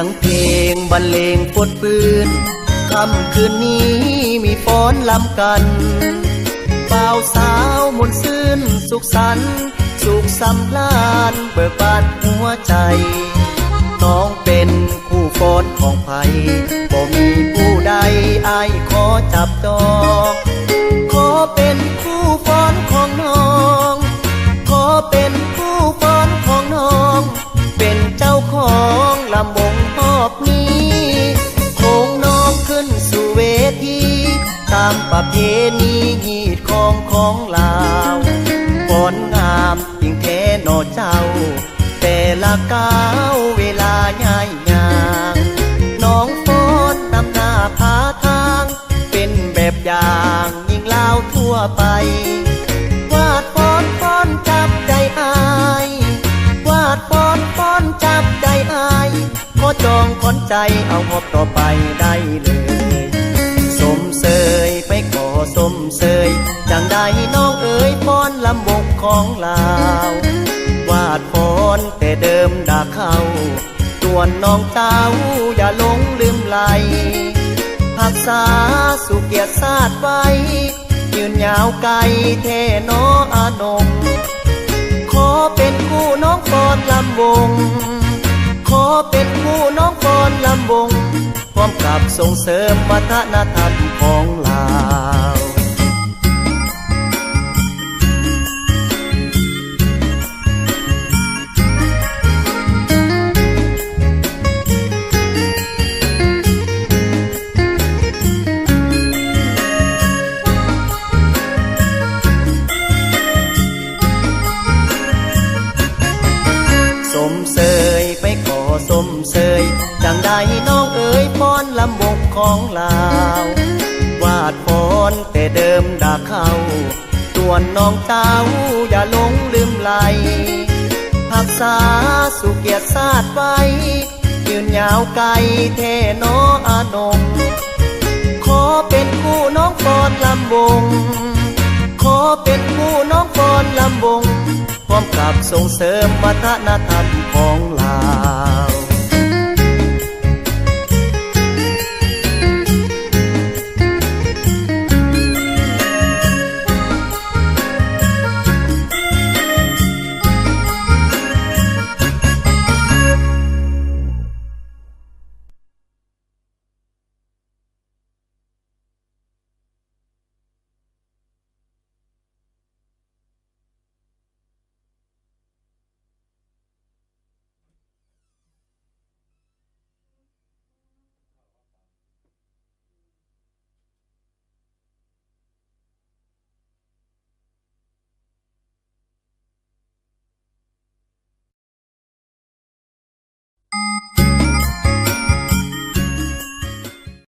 งเพลงบรรเลงปวดปืนค่ำคืนนี้มีฟ้อนลำกันบ่าวสาวมนต์ซื่นสุขสันต์สุขสำราญเบิกบานหัวใจน้องเป็นคู่ฟ้อนของไผบ่มีผู้ใดอ้ายขอจับจองขอเป็นคู่ฟ้อนของน้องขอเป็นคู่ฟ้อนของน้องเป็นเจ้าของลำวงรอบนี้โค้งน้องขึ้นสู่เวทีตามประเพณีฮีดของลาวฟ้อนงามยิ่งแท้นอเจ้าแต่ละก้าวเวลาย่ายยางน้องฟ้อนนำหน้าพาทางเป็นแบบอย่างยิ่งลาวทั่วไปวาดฟ้อนจับใจอาย วาดฟ้อนจับใจอายขอจองขอนใจเอาหอบต่อไปได้เลยสมเสยไปขอสมเสยจังใดน้องเอ๋ยฟ้อนลำวงของลาววาดฟ้อนแต่เดิมด่าเขาส่วนน้องเต้าอย่าหลงลืมไหลรักษาสุเกียรติศาสตร์ไว้ยืนยาวไกลแท่น้ออานงขอเป็นคู่น้องฟ้อนลำวงขอเป็นคู่น้องฟ้อนลำวงพร้อมกับส่งเสริมวัฒนธรรมของลาวสมเสยไปขอสมเสยจังใดน้องเอ๋ยฟ้อนลำวงของลาววาดฟ้อนแต่เดิมด่าเขาส่วนน้องเต้าอย่าหลงลืมไหลรักษาสุเกียรติศาสตร์ไว้ยืนยาวไกลแท่น้ออานงขอเป็นคู่น้องฟ้อนลำวงขอเป็นคู่น้องฟ้อนลำวงพร้อมกับส่งเสริมวัฒนธรรมของลาว